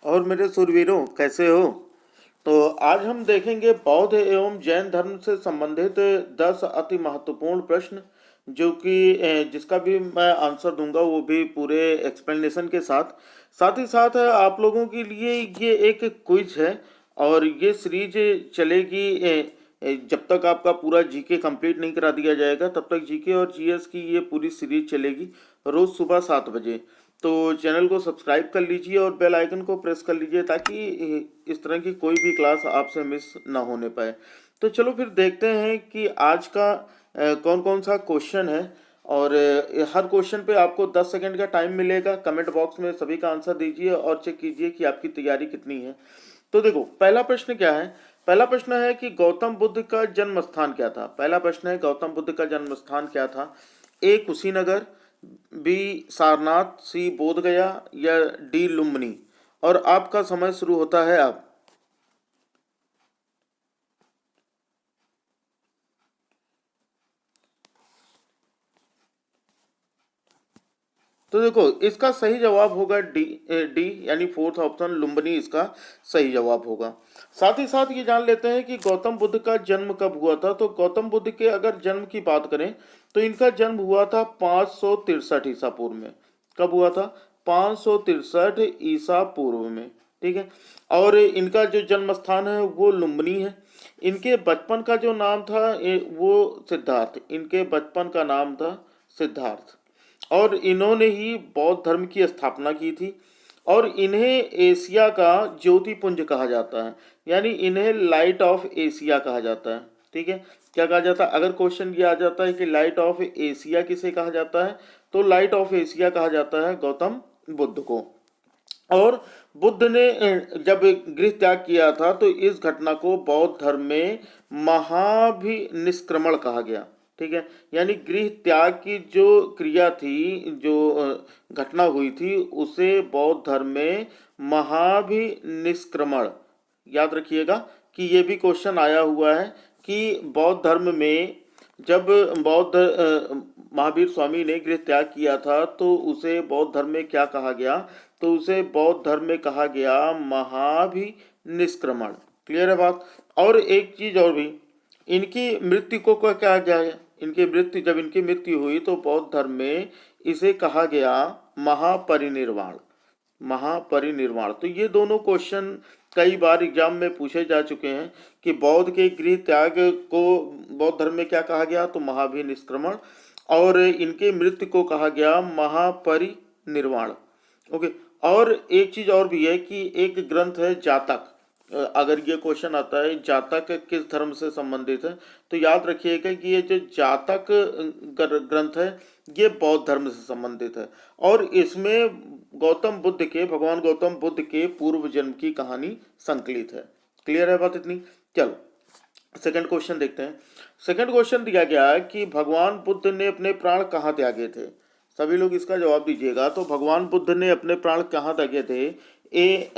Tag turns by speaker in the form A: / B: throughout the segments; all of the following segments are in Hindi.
A: और मेरे सुरवीरों, कैसे हो? तो आज हम देखेंगे बौद्ध एवं जैन धर्म से संबंधित 10 अति महत्वपूर्ण प्रश्न, जो कि जिसका भी मैं आंसर दूंगा, वो भी पूरे एक्सप्लेनेशन के साथ। साथ ही साथ आप लोगों के लिए ये एक क्विज है, और ये सीरीज चलेगी जब तक आपका पूरा जीके कंप्लीट नहीं करा दिया जाएगा, तब तक जीके और जीएस की ये पूरी सीरीज चलेगी रोज़ सुबह 7 बजे। तो चैनल को सब्सक्राइब कर लीजिए और बेल आइकन को प्रेस कर लीजिए, ताकि इस तरह की कोई भी क्लास आपसे मिस ना होने पाए। तो चलो फिर देखते हैं कि आज का कौन कौन सा क्वेश्चन है। और हर क्वेश्चन पे आपको 10 सेकंड का टाइम मिलेगा। कमेंट बॉक्स में सभी का आंसर दीजिए और चेक कीजिए कि आपकी तैयारी कितनी है। तो देखो, पहला प्रश्न क्या है। पहला प्रश्न है कि गौतम बुद्ध का जन्म स्थान क्या था। पहला प्रश्न है, गौतम बुद्ध का जन्म स्थान क्या था। ए कुशीनगर, बी सारनाथ, सी बोध गया, या डी लुम्बिनी। और आपका समय शुरू होता है अब। तो देखो, इसका सही जवाब होगा डी। डी यानी फोर्थ ऑप्शन लुम्बिनी इसका सही जवाब होगा। साथ ही साथ ये जान लेते हैं कि गौतम बुद्ध का जन्म कब हुआ था। तो गौतम बुद्ध के अगर जन्म की बात करें, तो इनका जन्म हुआ था 563 ईसा पूर्व में। कब हुआ था? 563 ईसा पूर्व में। ठीक है। और इनका जो जन्म स्थान है वो लुम्बिनी है। इनके बचपन का जो नाम था वो सिद्धार्थ। इनके बचपन का नाम था सिद्धार्थ। और इन्होंने ही बौद्ध धर्म की स्थापना की थी। और इन्हें एशिया का ज्योतिपुंज कहा जाता है, यानी इन्हें लाइट ऑफ एशिया कहा जाता है। ठीक है। क्या कहा जाता है? अगर क्वेश्चन ये आ जाता है कि लाइट ऑफ एशिया किसे कहा जाता है, तो लाइट ऑफ एशिया कहा जाता है गौतम बुद्ध को। और बुद्ध ने जब गृह त्याग किया था, तो इस घटना को बौद्ध धर्म में महाभिनिष्क्रमण कहा गया। ठीक है। यानी गृह त्याग की जो क्रिया थी, जो घटना हुई थी, उसे बौद्ध धर्म में महाभिनिष्क्रमण। याद रखिएगा कि ये भी क्वेश्चन आया हुआ है कि बौद्ध धर्म में जब बौद्ध महावीर स्वामी ने गृह त्याग किया था, तो उसे बौद्ध धर्म में क्या कहा गया? तो उसे बौद्ध धर्म में कहा गया महाभिनिष्क्रमण। क्लियर है बात? और एक चीज और भी, इनकी मृत्यु को क्या कहा गया है? इनकी मृत्यु, जब इनकी मृत्यु हुई, तो बौद्ध धर्म में इसे कहा गया महापरिनिर्वाण। महापरिनिर्वाण। तो ये दोनों क्वेश्चन कई बार एग्जाम में पूछे जा चुके हैं कि बौद्ध के गृह त्याग को बौद्ध धर्म में क्या कहा गया? तो महाभिनिष्क्रमण। और इनके मृत्यु को कहा गया महापरिनिर्वाण। ओके। और एक चीज और भी है कि एक ग्रंथ है जातक। अगर ये क्वेश्चन आता है जातक किस धर्म से संबंधित है, तो याद रखिएगा कि ये जो जातक ग्रंथ है, ये बौद्ध धर्म से संबंधित है। और इसमें गौतम बुद्ध के, भगवान गौतम बुद्ध के पूर्व जन्म की कहानी संकलित है। क्लियर है बात इतनी? चलो सेकंड क्वेश्चन देखते हैं। सेकंड क्वेश्चन दिया गया है कि भगवान बुद्ध ने अपने प्राण कहाँ त्यागे थे। सभी लोग इसका जवाब दीजिएगा। तो भगवान बुद्ध ने अपने प्राण कहाँ त्यागे थे? ए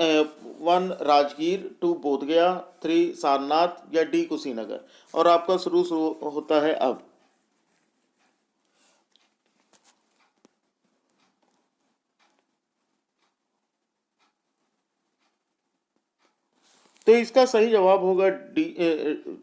A: 1 राजगीर, 2 बोधगया, 3 सारनाथ, या डी कुशीनगर। और आपका शुरू शुरू होता है अब। तो इसका सही जवाब होगा डी,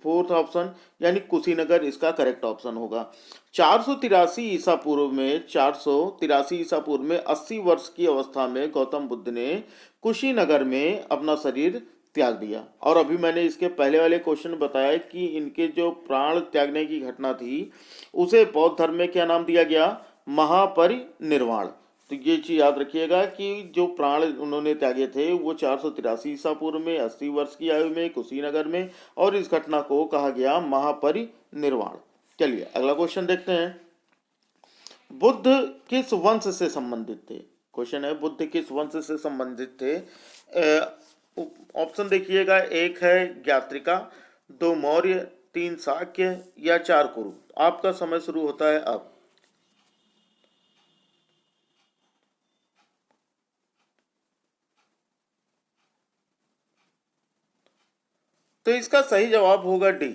A: फोर्थ ऑप्शन, यानी कुशीनगर इसका करेक्ट ऑप्शन होगा। 483 ईसा पूर्व में, 483 ईसा पूर्व में 80 वर्ष की अवस्था में गौतम बुद्ध ने कुशीनगर में अपना शरीर त्याग दिया। और अभी मैंने इसके पहले वाले क्वेश्चन में बताया कि इनके जो प्राण त्यागने की घटना थी, उसे बौद्ध धर्म में क्या नाम दिया गया? महापरिनिर्वाण। तो ये चीज याद रखिएगा कि जो प्राण उन्होंने त्यागे थे वो 483 ईसा पूर्व में 80 वर्ष की आयु में कुशीनगर में, और इस घटना को कहा गया महापरिनिर्वाण। चलिए अगला क्वेश्चन देखते हैं। बुद्ध किस वंश से संबंधित थे? क्वेश्चन है, बुद्ध किस वंश से संबंधित थे? ऑप्शन देखिएगा, एक है ज्ञात्रिका, 2 मौर्य, 3 शाक्य, या 4 कुरु। आपका समय शुरू होता है अब। तो इसका सही जवाब होगा डी।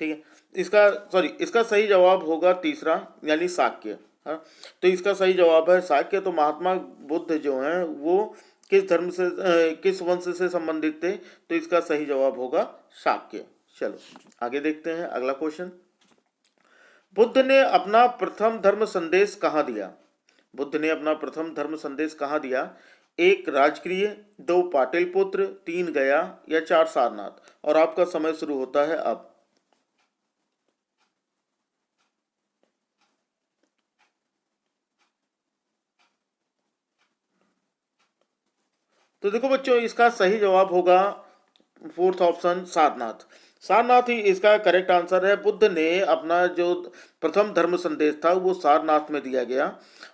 A: ठीक है। इसका सही जवाब होगा तीसरा, यानी शाक्य। हाँ। तो इसका सही जवाब है शाक्य। तो महात्मा बुद्ध जो हैं वो किस धर्म से किस वंश से संबंधित थे? तो इसका सही जवाब होगा शाक्य। चलो आगे देखते हैं अगला क्वेश्चन। बुद्ध ने अपना प्रथम धर्म संदेश कहाँ दिया? बुद्ध ने अपना प्रथम धर्म संदेश कहाँ दिया? 1 राजगृह, 2 पाटलिपुत्र, 3 गया या 4 सारनाथ। और आपका समय शुरू होता है अब। तो देखो बच्चों, इसका सही जवाब होगा 4th ऑप्शन, सारनाथ। सारनाथ ही इसका करेक्ट आंसर है। बुद्ध ने अपना जो प्रथम धर्म संदेश था वो सारनाथ में दिया गया,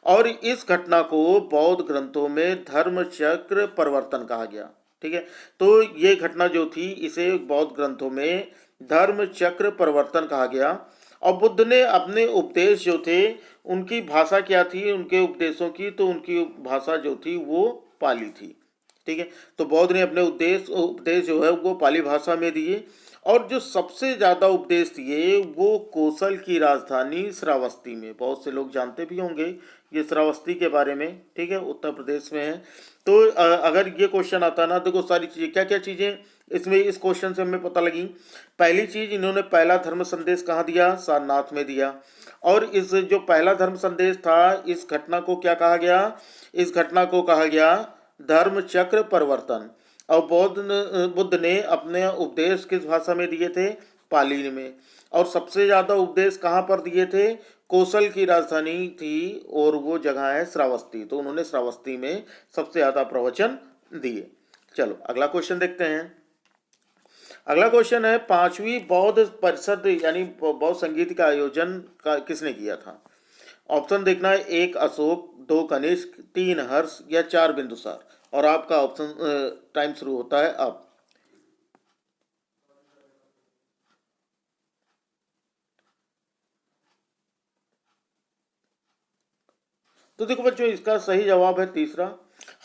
A: और इस घटना को बौद्ध ग्रंथों में धर्म चक्र परिवर्तन कहा गया। ठीक है, तो ये घटना जो थी इसे बौद्ध ग्रंथों में धर्म चक्र परिवर्तन कहा गया। और बुद्ध ने अपने उपदेश जो थे उनकी भाषा क्या थी, उनके उपदेशों की, तो उनकी भाषा जो थी वो पाली थी। ठीक है, तो बौद्ध ने अपने उपदेश जो है वो पाली भाषा में दिए, और जो सबसे ज़्यादा उपदेश दिए वो कौशल की राजधानी श्रावस्ती में। बहुत से लोग जानते भी होंगे ये श्रावस्ती के बारे में। ठीक है, उत्तर प्रदेश में है। तो अगर ये क्वेश्चन आता ना, देखो सारी चीज़ें क्या क्या चीज़ें इसमें इस क्वेश्चन से हमें पता लगी। पहली चीज़, इन्होंने पहला धर्म संदेश कहाँ दिया? सारनाथ में दिया। और इस जो पहला धर्म संदेश था, इस घटना को क्या कहा गया? इस घटना को कहा गया धर्म चक्र परिवर्तन। और बुद्ध ने अपने उपदेश किस भाषा में दिए थे? पाली में। और सबसे ज़्यादा उपदेश कहाँ पर दिए थे? कौशल की राजधानी थी और वो जगह है श्रावस्ती, तो उन्होंने श्रावस्ती में सबसे ज़्यादा प्रवचन दिए। चलो अगला क्वेश्चन देखते हैं। अगला क्वेश्चन है, 5वीं बौद्ध परिषद यानी बौद्ध संगीत का आयोजन किसने किया था? ऑप्शन देखना है, 1 अशोक, 2 कनिष्क, 3 हर्ष या 4 बिंदुसार। और आपका ऑप्शन टाइम शुरू होता है अब। तो देखो बच्चों, इसका सही जवाब है तीसरा।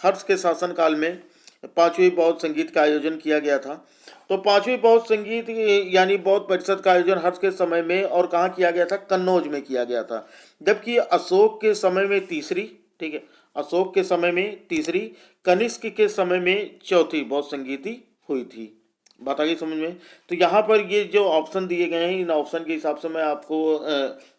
A: हर्ष के शासनकाल में 5वीं बौद्ध संगीत का आयोजन किया गया था। तो 5वीं बौद्ध संगीत यानी बौद्ध परिषद का आयोजन हर्ष के समय में और कहाँ किया गया था? कन्नौज में किया गया था। जबकि अशोक के समय में तीसरी, ठीक है, अशोक के समय में तीसरी, कनिष्क के समय में चौथी बौद्ध संगीति हुई थी। बात आ गई समझ में? तो यहाँ पर ये जो ऑप्शन दिए गए हैं, इन ऑप्शन के हिसाब से मैं आपको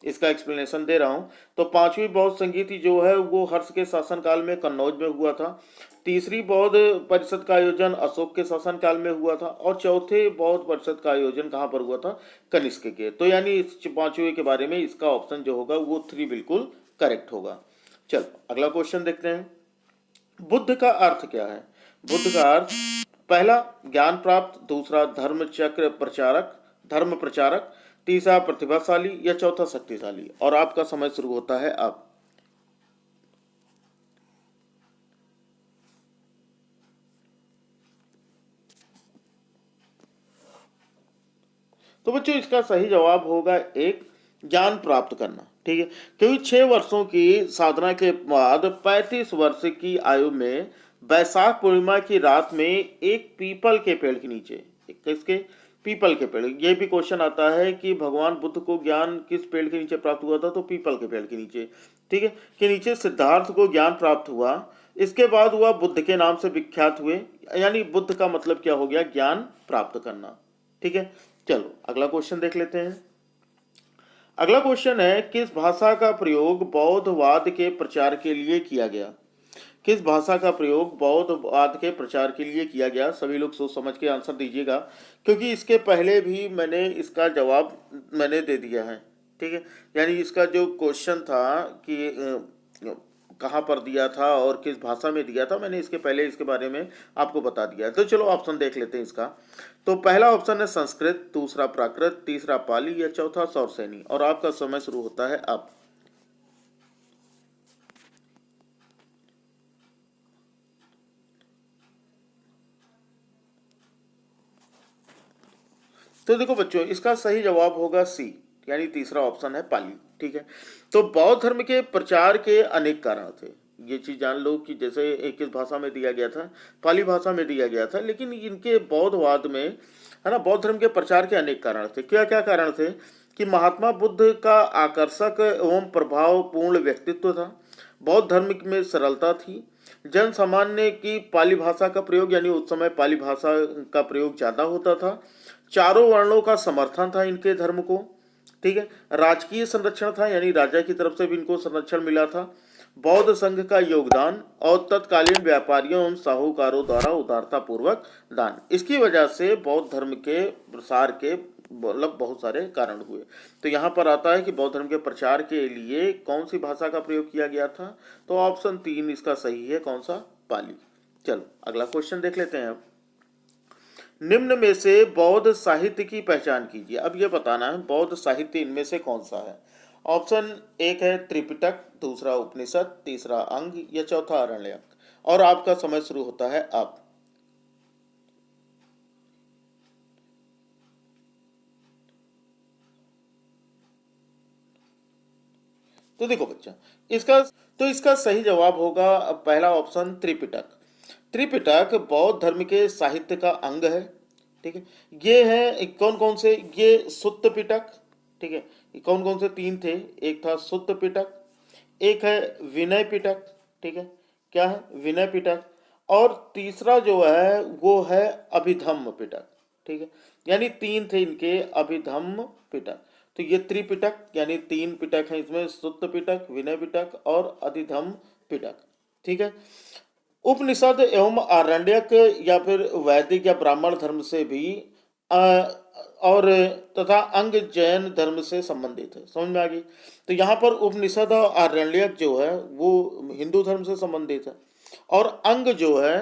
A: इसका एक्सप्लेनेशन दे रहा हूँ। तो 5वीं बौद्ध संगीति जो है वो हर्ष के शासनकाल में कन्नौज में हुआ था। तीसरी बौद्ध परिषद का आयोजन अशोक के शासनकाल में हुआ था। और चौथे बौद्ध परिषद का आयोजन कहाँ पर हुआ था? कनिष्क के। तो यानी इस 5वीं के बारे में इसका ऑप्शन जो होगा वो 3 बिल्कुल करेक्ट होगा। चलो अगला क्वेश्चन देखते हैं। बुद्ध का अर्थ क्या है? बुद्ध का अर्थ, पहला ज्ञान प्राप्त, दूसरा धर्म चक्र प्रचारक, धर्म प्रचारक, तीसरा प्रतिभाशाली या चौथा शक्तिशाली। और आपका समय शुरू होता है अब। तो बच्चों, इसका सही जवाब होगा 1 ज्ञान प्राप्त करना। ठीक है, क्योंकि 6 वर्षों की साधना के बाद 35 वर्ष की आयु में वैशाख पूर्णिमा की रात में एक पीपल के पेड़ के नीचे, किसके? पीपल के पेड़। ये भी क्वेश्चन आता है कि भगवान बुद्ध को ज्ञान किस पेड़ के नीचे प्राप्त हुआ था? तो पीपल के पेड़ के नीचे। ठीक है, के नीचे सिद्धार्थ को ज्ञान प्राप्त हुआ। इसके बाद हुआ बुद्ध के नाम से विख्यात हुए। यानी बुद्ध का मतलब क्या हो गया? ज्ञान प्राप्त करना। ठीक है, चलो अगला क्वेश्चन देख लेते हैं। अगला क्वेश्चन है, किस भाषा का प्रयोग बौद्धवाद के प्रचार के लिए किया गया? किस भाषा का प्रयोग बौद्धवाद के प्रचार के लिए किया गया? सभी लोग सोच समझ के आंसर दीजिएगा, क्योंकि इसके पहले भी मैंने इसका जवाब मैंने दे दिया है। ठीक है, यानी इसका जो क्वेश्चन था कि कहाँ पर दिया था और किस भाषा में दिया था, मैंने इसके पहले इसके बारे में आपको बता दिया है। तो चलो ऑप्शन देख लेते हैं इसका। तो पहला ऑप्शन है संस्कृत, दूसरा प्राकृत, तीसरा पाली या चौथा सौरसेनी। और आपका समय शुरू होता है अब। तो देखो बच्चों, इसका सही जवाब होगा सी, यानी तीसरा ऑप्शन है पाली। ठीक है, तो बौद्ध धर्म के प्रचार के अनेक कारण थे। ये चीज जान लो कि जैसे एक किस भाषा में दिया गया था? पाली भाषा में दिया गया था। लेकिन इनके बौद्धवाद में, है ना, बौद्ध धर्म के प्रचार के अनेक कारण थे। क्या क्या कारण थे? कि महात्मा बुद्ध का आकर्षक एवं प्रभावपूर्ण व्यक्तित्व था, बौद्ध धर्म में सरलता थी, जन सामान्य की पाली भाषा का प्रयोग, यानी उस समय पाली भाषा का प्रयोग ज़्यादा होता था। चारों वर्णों का समर्थन था इनके धर्म को, ठीक है। राजकीय संरक्षण था, यानी राजा की तरफ से भी इनको संरक्षण मिला था। बौद्ध संघ का योगदान और तत्कालीन व्यापारियों एवं साहूकारों द्वारा उदारता पूर्वक दान, इसकी वजह से बौद्ध धर्म के प्रसार के मतलब बहुत सारे कारण हुए। तो यहाँ पर आता है कि बौद्ध धर्म के प्रचार के लिए कौन सी भाषा का प्रयोग किया गया था, तो ऑप्शन 3 इसका सही है, कौन सा, पाली। चलो अगला क्वेश्चन देख लेते हैं अब। निम्न में से बौद्ध साहित्य की पहचान कीजिए। अब यह बताना है बौद्ध साहित्य इनमें से कौन सा है। ऑप्शन 1 है त्रिपिटक, दूसरा उपनिषद, तीसरा अंग या चौथा आरण्यक। और आपका समय शुरू होता है अब। तो देखो बच्चा, इसका सही जवाब होगा पहला ऑप्शन त्रिपिटक। त्रिपिटक बौद्ध धर्म के साहित्य का अंग है, ठीक है। ये है कौन कौन से, ये सुत्त पिटक, ठीक है। कौन कौन से 3 थे, एक था सुत्त पिटक, एक है विनय पिटक, ठीक है। क्या है, विनय पिटक। और तीसरा जो है वो है अभिधम्म पिटक, ठीक है। यानी 3 थे इनके अभिधम्म पिटक। तो ये त्रिपिटक यानी 3 पिटक हैं इसमें, सुत्त पिटक, विनय पिटक और अधिधम्म पिटक, ठीक है। उपनिषद एवं आरण्यक या फिर वैदिक या ब्राह्मण धर्म से भी अ, और तथा अंग जैन धर्म से संबंधित है, समझ में आ गई। तो यहाँ पर उपनिषद और आरण्यक जो है वो हिंदू धर्म से संबंधित है, और अंग जो है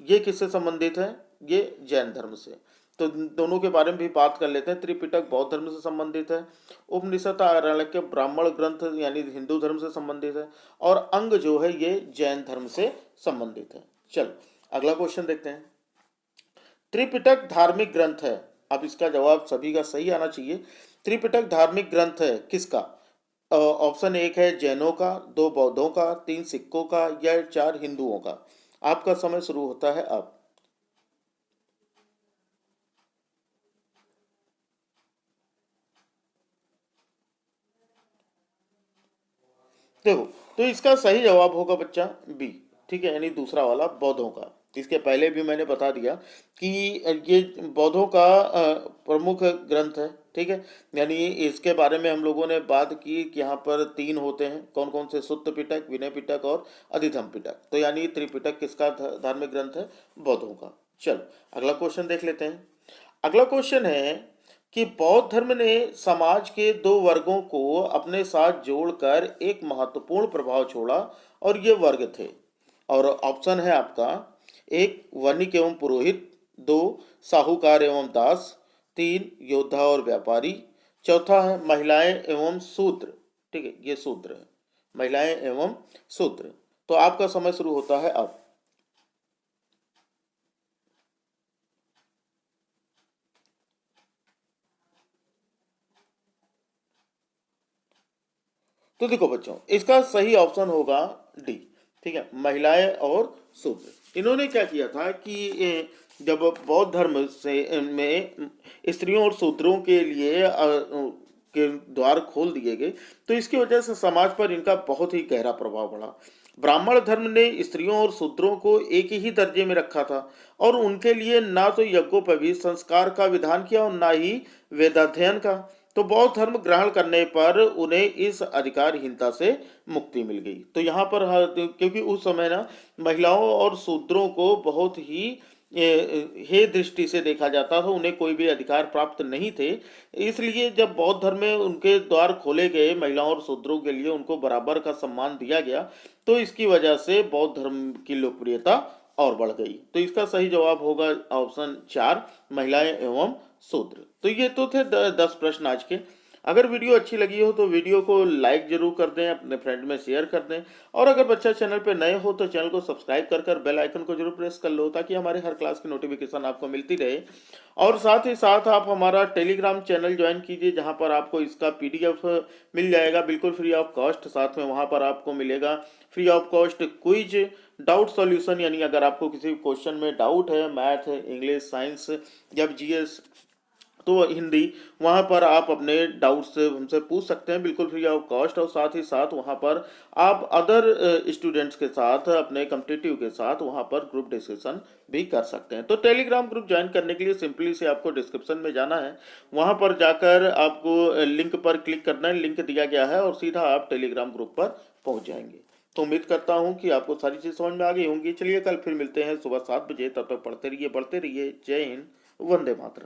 A: ये किससे संबंधित है, ये जैन धर्म से। तो दोनों के बारे में भी बात कर लेते हैं। त्रिपिटक बौद्ध धर्म से संबंधित है, उपनिषद आरण्यक ब्राह्मण ग्रंथ यानी हिंदू धर्म से संबंधित है, और अंग जो है ये जैन धर्म से संबंधित है। चलो अगला क्वेश्चन देखते हैं। त्रिपिटक धार्मिक ग्रंथ है, अब इसका जवाब सभी का सही आना चाहिए। त्रिपिटक धार्मिक ग्रंथ है किसका। ऑप्शन 1 है जैनों का, 2 बौद्धों का, 3 सिखों का या 4 हिंदुओं का। आपका समय शुरू होता है अब। देखो, तो इसका सही जवाब होगा बच्चा बी, ठीक है, यानी दूसरा वाला बौद्धों का। इसके पहले भी मैंने बता दिया कि ये बौद्धों का प्रमुख ग्रंथ है, ठीक है। यानी इसके बारे में हम लोगों ने बात की कि यहाँ पर 3 होते हैं, कौन कौन से, सुत्त पिटक, विनय पिटक और अधिधम पिटक। तो यानी त्रिपिटक किसका धार्मिक ग्रंथ है, बौद्धों का। चलो अगला क्वेश्चन देख लेते हैं। अगला क्वेश्चन है कि बौद्ध धर्म ने समाज के 2 वर्गों को अपने साथ जोड़कर एक महत्वपूर्ण प्रभाव छोड़ा, और ये वर्ग थे। और ऑप्शन है आपका 1 वणिक एवं पुरोहित, 2 साहूकार एवं दास, 3 योद्धा और व्यापारी, चौथा है महिलाएं एवं शूद्र, ठीक है, ये शूद्र है, महिलाएं एवं शूद्र। तो आपका समय शुरू होता है अब। तो देखो बच्चों, इसका सही ऑप्शन होगा डी, ठीक है, महिलाएं और शूद्र। इन्होंने क्या किया था कि जब बौद्ध धर्म से में स्त्रियों और शूद्रों के लिए के द्वार खोल दिए गए, तो इसकी वजह से समाज पर इनका बहुत ही गहरा प्रभाव पड़ा। ब्राह्मण धर्म ने स्त्रियों और शूद्रों को एक ही दर्जे में रखा था, और उनके लिए ना तो यज्ञोपवीत संस्कार का विधान किया और ना ही वेदाध्ययन का। तो बौद्ध धर्म ग्रहण करने पर उन्हें इस अधिकारहीनता से मुक्ति मिल गई। तो यहाँ पर क्योंकि उस समय ना महिलाओं और शूद्रों को बहुत ही हे दृष्टि से देखा जाता था, उन्हें कोई भी अधिकार प्राप्त नहीं थे। इसलिए जब बौद्ध धर्म में उनके द्वार खोले गए महिलाओं और शूद्रों के लिए, उनको बराबर का सम्मान दिया गया, तो इसकी वजह से बौद्ध धर्म की लोकप्रियता और बढ़ गई। तो इसका सही जवाब होगा ऑप्शन 4 महिलाएं एवं शूद्र। तो ये तो थे 10 प्रश्न आज के। अगर वीडियो अच्छी लगी हो तो वीडियो को लाइक जरूर कर दें, अपने फ्रेंड में शेयर कर दें, और अगर बच्चा चैनल पे नए हो तो चैनल को सब्सक्राइब कर बेल आइकन को जरूर प्रेस कर लो, ताकि हमारे हर क्लास की नोटिफिकेशन आपको मिलती रहे। और साथ ही साथ आप हमारा टेलीग्राम चैनल ज्वाइन कीजिए, जहां पर आपको इसका PDF मिल जाएगा बिल्कुल फ्री ऑफ कॉस्ट। साथ में वहां पर आपको मिलेगा free of cost quiz, doubt solution, यानी अगर आपको किसी क्वेश्चन में डाउट है, मैथ, इंग्लिश, साइंस या GS तो हिंदी वहाँ पर आप अपने डाउट्स हमसे पूछ सकते हैं बिल्कुल फ्री ऑफ कॉस्ट, और साथ ही साथ वहाँ पर आप अदर स्टूडेंट्स के साथ, अपने कॉम्पिटिटिव के साथ वहाँ पर ग्रुप डिस्कशन भी कर सकते हैं। तो टेलीग्राम ग्रुप ज्वाइन करने के लिए सिंपली से आपको डिस्क्रिप्शन में जाना है, वहाँ पर जाकर आपको लिंक पर क्लिक करना है, लिंक दिया गया है और सीधा आप टेलीग्राम ग्रुप पर पहुँच जाएंगे। तो उम्मीद करता हूँ कि आपको सारी चीज़ समझ में आ गई होंगी। चलिए कल फिर मिलते हैं सुबह 7 बजे, तब तक पढ़ते रहिए, बढ़ते रहिए। जय हिंद, वंदे मातरम।